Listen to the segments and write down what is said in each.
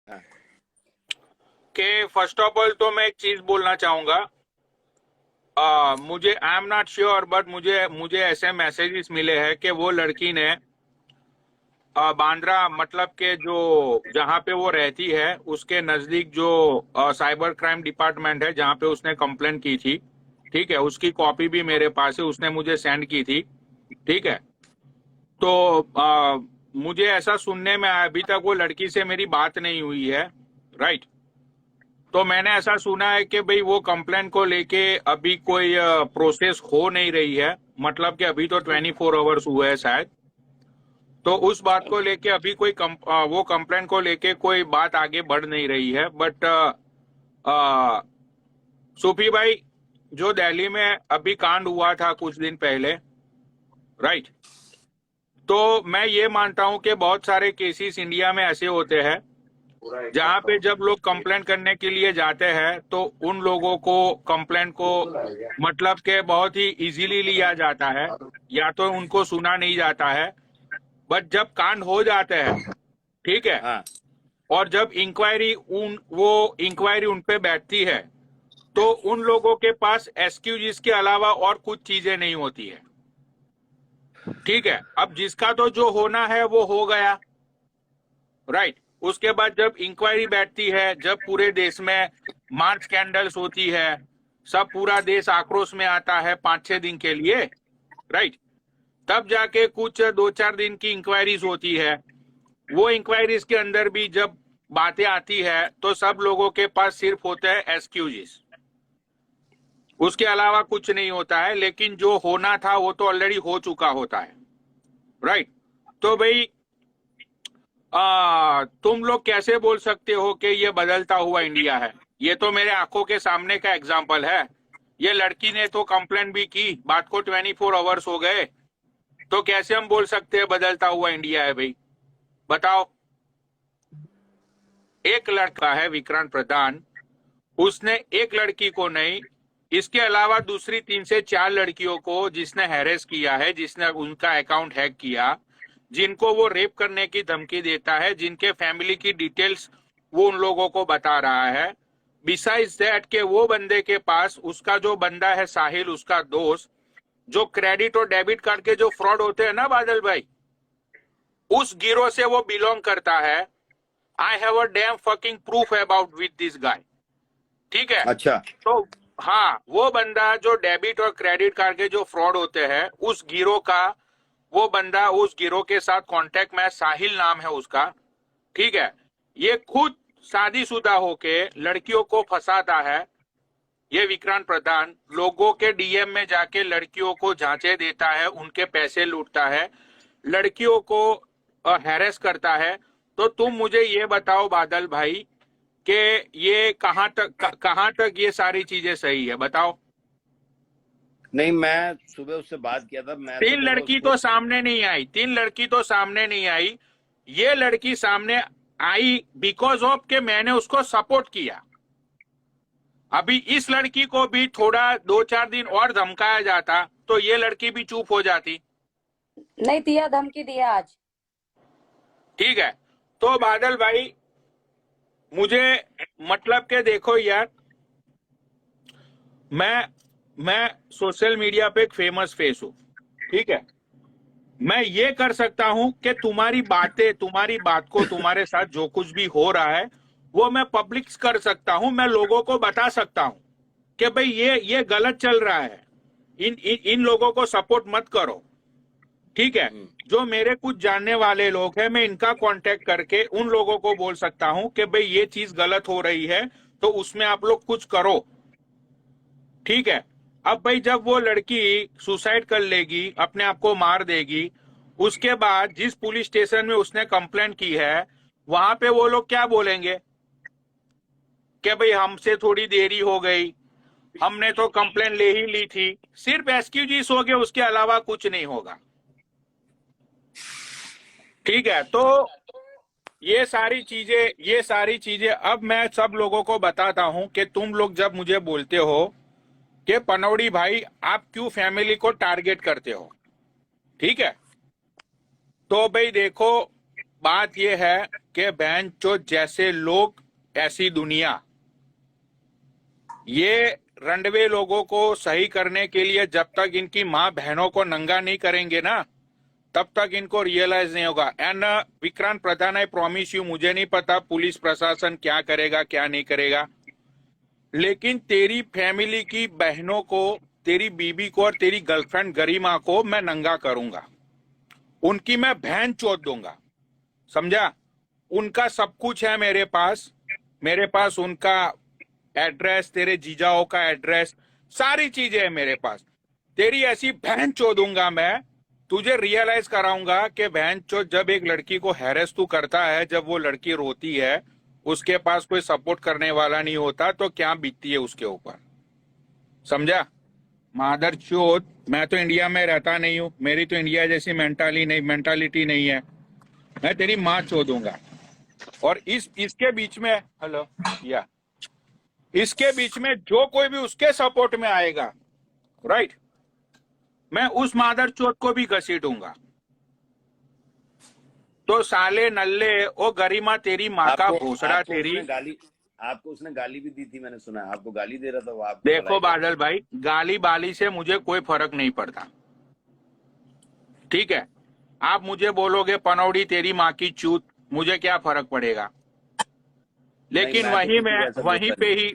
हाँ। कि first of all तो मैं एक चीज बोलना चाहूंगा। मुझे I am not sure but मुझे मुझे ऐसे मैसेजेस मिले हैं कि वो लड़की ने बांद्रा मतलब के जो जहाँ पे वो रहती है उसके नजदीक जो साइबर क्राइम डिपार्टमेंट है जहाँ पे उसने कंप्लेन की थी, ठीक है, उसकी कॉपी भी मेरे पास है, उसने मुझे सेंड की थी। ठीक है। तो मुझे ऐसा सुनने में आया, अभी तक वो लड़की से मेरी बात नहीं हुई है। राइट। तो मैंने ऐसा सुना है कि भाई वो कंप्लेन को लेके अभी कोई प्रोसेस हो नहीं रही है। मतलब कि अभी तो 24 आवर्स हुए हैं शायद। तो उस बात को लेके अभी कोई वो कंप्लेन को लेके कोई बात आगे बढ़ नहीं रही है। बट सूफी भाई, जो दिल्ली में अभी कांड हुआ था कुछ दिन पहले, राइट, तो मैं ये मानता हूं कि बहुत सारे केसेस इंडिया में ऐसे होते हैं जहां पे जब लोग कंप्लेंट करने के लिए जाते हैं तो उन लोगों को कंप्लेंट को मतलब के बहुत ही इजीली लिया जाता है, या तो उनको सुना नहीं जाता है। बट जब कांड हो जाते हैं, ठीक है, हाँ। और जब इंक्वायरी उन पे बैठती है तो उन लोगों के पास एक्सक्यूज के अलावा और कुछ चीजें नहीं होती है। ठीक है। अब जिसका तो जो होना है वो हो गया। राइट। उसके बाद जब इंक्वायरी बैठती है, जब पूरे देश में मार्च कैंडल्स होती है, सब पूरा देश आक्रोश में आता है 5-6 दिन के लिए। राइट। तब जाके कुछ 2-4 दिन की इंक्वायरीज होती है। वो इंक्वायरीज के अंदर भी जब बातें आती है तो सब लोगों के पास सिर्फ होते हैं एक्सक्यूजेस, उसके अलावा कुछ नहीं होता है। लेकिन जो होना था वो तो ऑलरेडी हो चुका होता है। राइट। तो भाई तुम लोग कैसे बोल सकते हो कि ये बदलता हुआ इंडिया है? ये तो मेरे आंखों के सामने का एग्जाम्पल है। ये लड़की ने तो कंप्लेन भी की, बात को 24 आवर्स हो गए, तो कैसे हम बोल सकते हैं बदलता हुआ इंडिया है भाई? बताओ। एक लड़का है विक्रांत प्रधान, उसने एक लड़की को नहीं, इसके अलावा दूसरी 3 से 4 लड़कियों को जिसने हैरेस किया है, जिसने उनका अकाउंट हैक किया, जिनको वो रेप करने की धमकी देता है, जिनके फैमिली की डिटेल्स वो उन लोगों को बता रहा है। बिसाइड्स दैट के वो बंदे के पास, उसका जो बंदा है साहिल, उसका दोस्त, जो क्रेडिट और डेबिट कार्ड के जो फ्रॉड होते हैं ना बादल भाई, उस गिरोह से वो बिलोंग करता है। I have a dam fucking proof about with this guy. ठीक है। अच्छा। तो हाँ, वो बंदा जो डेबिट और क्रेडिट कार्ड के जो फ्रॉड होते हैं उस गिरोह का, वो बंदा उस गिरोह के साथ कांटेक्ट में है, साहिल नाम है उसका। ठीक है। ये खुद शादीशुदा होके लड़कियों को फंसाता है। ये विक्रांत प्रधान लोगों के डीएम में जाके लड़कियों को जांचे देता है, उनके पैसे लूटता है, लड़कियों को हैरेस करता है। तो तुम मुझे ये बताओ बादल भाई कि ये कहां तक ये सारी चीजें सही है? बताओ। नहीं, मैं सुबह उससे बात किया था, मैं तो तीन चलो लड़की उसको। तो सामने नहीं आई, 3 लड़की तो सामने नहीं आई। ये लड़की सामने आई बिकॉज ऑफ के मैंने उसको सपोर्ट किया। अभी इस लड़की को भी थोड़ा 2-4 दिन और धमकाया जाता तो ये लड़की भी चुप हो जाती। नहीं दिया, धमकी दिया आज। ठीक है। तो बादल भाई, मुझे मतलब के देखो यार, मैं मैं सोशल मीडिया पे एक फेमस फेस हूं। ठीक है। मैं ये कर सकता हूं कि तुम्हारी बातें, तुम्हारी बात को, तुम्हारे साथ जो कुछ भी हो रहा है वो मैं पब्लिक कर सकता हूं, मैं लोगों को बता सकता हूं कि भाई ये गलत चल रहा है, इन लोगों को सपोर्ट मत करो। ठीक है। हम्म। जो मेरे कुछ जानने वाले लोग हैं, मैं इनका कांटेक्ट करके उन लोगों को बोल सकता हूं कि भाई ये चीज गलत हो रही है, तो उसमें आप लोग कुछ करो। ठीक है। अब भाई जब वो लड़की सुसाइड कर लेगी, अपने आप को मार देगी, उसके बाद जिस पुलिस स्टेशन में उसने कंप्लेंट की है वहां पे वो लोग क्या बोलेंगे कि भाई हमसे थोड़ी देरी हो गई, हमने तो कंप्लेंट ले ही ली थी। सिर्फ एक्सक्यूज हो गए, उसके अलावा कुछ नहीं होगा। ठीक है। तो ये सारी चीजें अब मैं सब लोगों को बताता हूं कि तुम लोग जब मुझे बोलते हो कि पनौड़ी भाई आप क्यों फैमिली को टारगेट करते हो, ठीक है, तो भाई देखो, बात ये है कि बहन चो जैसे लोग ऐसी दुनिया, ये रंडवे लोगों को सही करने के लिए जब तक इनकी माँ बहनों को नंगा नहीं करेंगे ना, तब तक इनको रियलाइज नहीं होगा। And Vikrant Pradhan, I promise you, मुझे नहीं पता पुलिस प्रशासन क्या करेगा क्या नहीं करेगा, लेकिन तेरी फैमिली की बहनों को, तेरी बीबी को और तेरी गर्लफ्रेंड गरिमा को मैं नंगा करूंगा, उनकी मैं बहन चोद दूंगा, समझा? उनका सब कुछ है मेरे पास उनका एड्रेस, तेरे जीजाओं का एड्रेस, सारी चीजें है मेरे पास। तेरी ऐसी बहन चोदूंगा मैं, तुझे रियलाइज कराऊंगा कि बहन चोद, जब एक लड़की को हैरेस तू करता है, जब वो लड़की रोती है, उसके पास कोई सपोर्ट करने वाला नहीं होता, तो क्या बीतती है उसके ऊपर, समझा? मादर चोद, मैं तो इंडिया में रहता नहीं हूं, मेरी तो इंडिया जैसी मेंटालिटी नहीं है, मैं तेरी माँ चोदूंगा। और इसके बीच में, हेलो या, इसके बीच में जो कोई भी उसके सपोर्ट में आएगा, राइट, मैं उस मादर चोद को भी घसीटूंगा। तो साले नल्ले, ओ गरिमा तेरी माँ का भोसड़ा तेरी। आपको उसने गाली भी दी थी, मैंने सुना है आपको गाली दे रहा था वो। आप देखो बादल भाई, गाली बाली से मुझे कोई फर्क नहीं पड़ता, ठीक है? आप मुझे बोलोगे पनौड़ी तेरी माँ की चूत, मुझे क्या फर्क पड़ेगा? लेकिन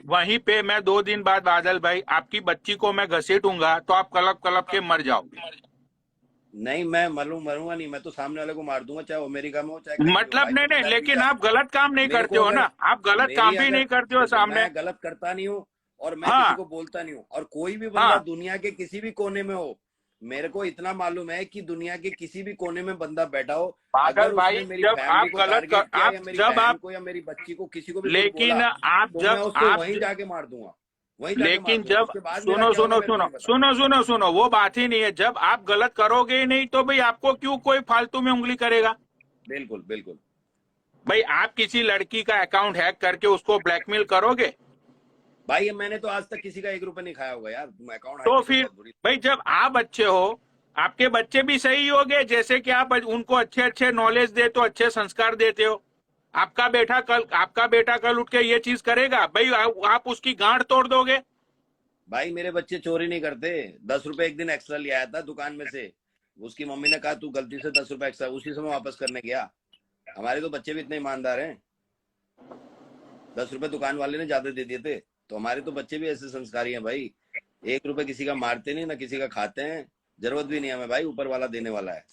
वहीं पे मैं 2 दिन बाद बादल भाई आपकी बच्ची को मैं घसीटूंगा तो आप कलप कलप के मर जाओगे। नहीं, मैं मरूंगा नहीं, मैं तो सामने वाले को मार दूंगा, चाहे वो अमेरिका में हो चाहे मतलब नहीं, लेकिन आप गलत काम नहीं करते हो ना, आप गलत काम भी नहीं करते हो सामने। मैं गलत करता नहीं हूँ और मैं किसी को बोलता नहीं हूँ। और कोई भी बंदा दुनिया के किसी भी कोने में हो, मेरे को इतना मालूम है कि दुनिया के किसी भी कोने में बंदा बैठा हो, अगर भाई जब आप गलत जब आप को या मेरी बच्ची को किसी को भी, लेकिन आप तो जब मैं उसको वहीं जाके मार दूंगा, लेकिन जब सुनो, वो बात ही नहीं है। जब आप गलत करोगे ही नहीं तो भाई आपको क्यों कोई फालतू में उंगली करेगा? बिल्कुल बिल्कुल भाई, आप किसी लड़की का अकाउंट हैक करके उसको ब्लैकमेल करोगे? भाई मैंने तो आज तक किसी का 1 रुपया नहीं खाया होगा यार, अकाउंट। तो फिर भाई जब आप अच्छे हो, आपके बच्चे भी सही होंगे, जैसे कि आप उनको अच्छे अच्छे नॉलेज दे तो अच्छे संस्कार देते हो। आपका बेटा कल उठ के ये चीज करेगा, भाई आप उसकी गांठ तोड़ दोगे। भाई मेरे बच्चे चोरी नहीं करते। 10 रुपए एक दिन एक्स्ट्रा ले आया था दुकान में से, उसकी मम्मी ने कहा तू गलती से 10 रुपए एक्स्ट्रा, उसी समय वापस करने गया। हमारे तो बच्चे भी इतने ईमानदार हैं, 10 रुपए दुकान वाले ने ज्यादा दे दिए थे, तो हमारे तो बच्चे भी ऐसे संस्कारी हैं भाई। 1 रुपए किसी का मारते नहीं, ना किसी का खाते हैं, जरूरत भी नहीं हमें भाई, ऊपर वाला देने वाला है।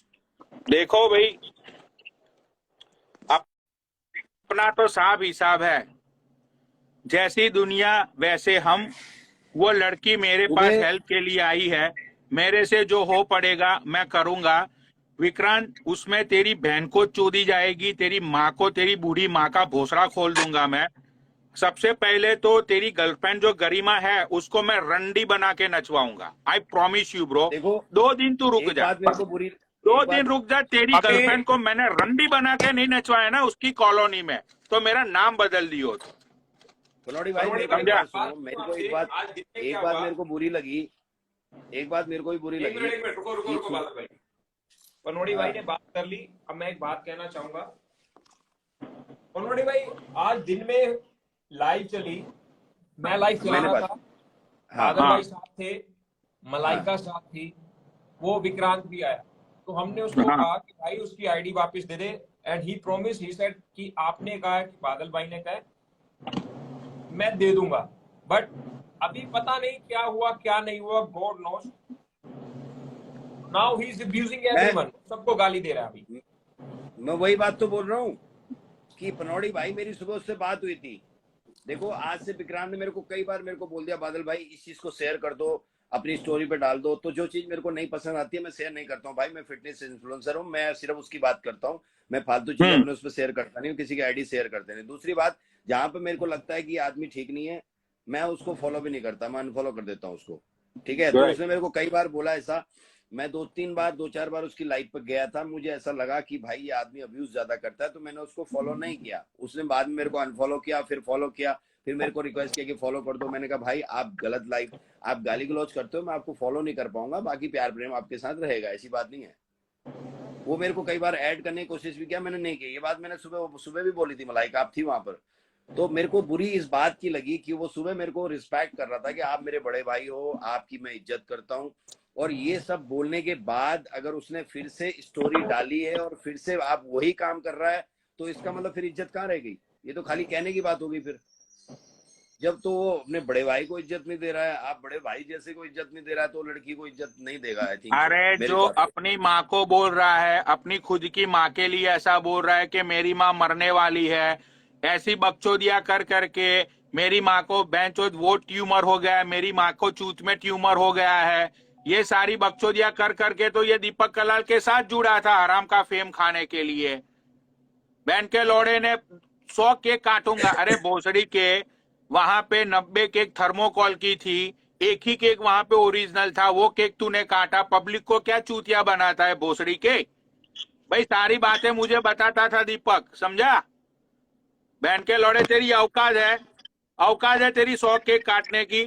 देखो भाई, अपना तो साफ हिसाब है, जैसी दुनिया वैसे हम। वो लड़की मेरे पास हेल्प के लिए आई है, मेरे से जो हो पड़ेगा मैं करूंगा। विक्रांत, उसमें तेरी बहन को चोदी जाएगी, तेरी माँ को, तेरी बूढ़ी माँ का भोसड़ा खोल दूंगा मैं। सबसे पहले तो तेरी गर्लफ्रेंड जो गरिमा है उसको मैं रंडी बना के नचवाऊंगा। I promise you bro. 2 दिन तू रुक जा, 2 दिन रुक जा। तेरी गर्लफ्रेंड को मैंने रंडी बना के नहीं नचवाया ना उसकी कॉलोनी में, तो मेरा नाम बदल दियो। पनौड़ी भाई मेरे को एक बात मेरे को बुरी लगी, एक बात मेरे को भी बुरी लगी। रुको पनौड़ी भाई ने बात कर ली, अब मैं एक बात कहना चाहूंगा। पनौड़ी भाई आज दिन में लाइव चली, मैं लाइव चला रहा था, बादल भाई साथ थे, मलाइका साथ थी, वो विक्रांत भी आया, तो हमने उसको कहा कि भाई उसकी आईडी वापस दे दे, and he promise, he said कि आपने कहा कि बादल भाई ने कहा मैं दे दूंगा, बट अभी पता नहीं क्या हुआ क्या नहीं हुआ, God knows. Now he is abusing everyone, सबको गाली दे रहा है अभी। मैं वही बात तो बोल रहा हूँ कि पनौड़ी भाई मेरी सुबह उससे बात हुई थी। देखो आज से विक्रांत ने मेरे को कई बार मेरे को बोल दिया बादल भाई इस चीज को शेयर कर दो, अपनी स्टोरी पे डाल दो। तो जो चीज मेरे को नहीं पसंद आती है मैं शेयर नहीं करता हूँ भाई। मैं फिटनेस इन्फ्लुएंसर हूँ, मैं सिर्फ उसकी बात करता हूँ, मैं फालतू चीजें अपने उस पर शेयर करता नहीं हूँ, किसी की आईडी शेयर करते नहीं। दूसरी बात, जहां पे मेरे को लगता है कि आदमी ठीक नहीं है मैं उसको फॉलो भी नहीं करता, मैं अनफॉलो कर देता हूँ उसको, ठीक है। तो उसने मेरे को कई बार बोला ऐसा, मैं 2-3 बार उसकी लाइफ पे गया था, मुझे ऐसा लगा कि भाई ये आदमी अब्यूज ज्यादा करता है, तो मैंने उसको फॉलो नहीं किया। उसने बाद में मेरे को अनफॉलो किया, फिर फॉलो किया, फिर मेरे को रिक्वेस्ट किया कि फॉलो कर दो। मैंने कहा भाई आप गलत लाइफ, आप गाली गलौज करते हो, मैं आपको फॉलो नहीं कर पाऊंगा, बाकी प्यार प्रेम आपके साथ रहेगा, ऐसी बात नहीं है। वो मेरे को कई बार ऐड करने की कोशिश भी किया, मैंने नहीं की। ये बात मैंने सुबह भी बोली थी, मलाइका आप थी वहां पर। तो मेरे को बुरी इस बात की लगी कि वो सुबह मेरे को रिस्पेक्ट कर रहा था कि आप मेरे बड़े भाई हो, आपकी मैं इज्जत करता हूँ, और ये सब बोलने के बाद अगर उसने फिर से स्टोरी डाली है और फिर से आप वही काम कर रहा है, तो इसका मतलब फिर इज्जत कहाँ रह गई? ये तो खाली कहने की बात होगी फिर। जब तो वो अपने बड़े भाई को इज्जत नहीं दे रहा है, आप बड़े भाई जैसे को इज्जत नहीं दे रहा है, तो लड़की को इज्जत नहीं देगा, आई थिंक। अरे मेरे जो हिसाब से अपनी माँ को बोल रहा है, अपनी खुद की माँ के लिए ऐसा बोल रहा है कि मेरी माँ मरने वाली है, ऐसी बकचोदियां कर करके मेरी माँ को बेंचोद वो ट्यूमर हो गया है, मेरी माँ को चूत में ट्यूमर हो गया है, ये सारी बकचोदियां कर करके तो ये दीपक कलाल के साथ जुड़ा था हराम का फेम खाने के लिए। बहन के लौड़े ने 100 केक काटूंगा। अरे भोसड़ी के वहां पे 90 केक थर्मोकॉल की थी, एक ही केक वहां पे ओरिजिनल था, वो केक तूने काटा। पब्लिक को क्या चूतिया बनाता है भोसड़ी के? भाई सारी बातें मुझे बताता था दीपक, समझा? बहन के लौड़े तेरी औकात है तेरी 100 केक काटने की।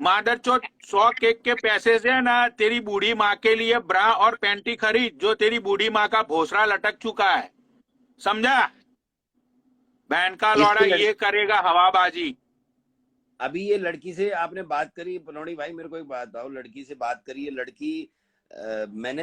मादरचोद 100 केक के पैसे से ना तेरी बूढ़ी माँ के लिए ब्रा और पैंटी खरीद, जो तेरी बूढ़ी माँ का भोसड़ा लटक चुका है, समझा? बहन का लौड़ा ये करेगा हवाबाजी। अभी ये लड़की से आपने बात करी पनौड़ी भाई, मेरे को एक बात बताओ, लड़की से बात करी है, लड़की मैंने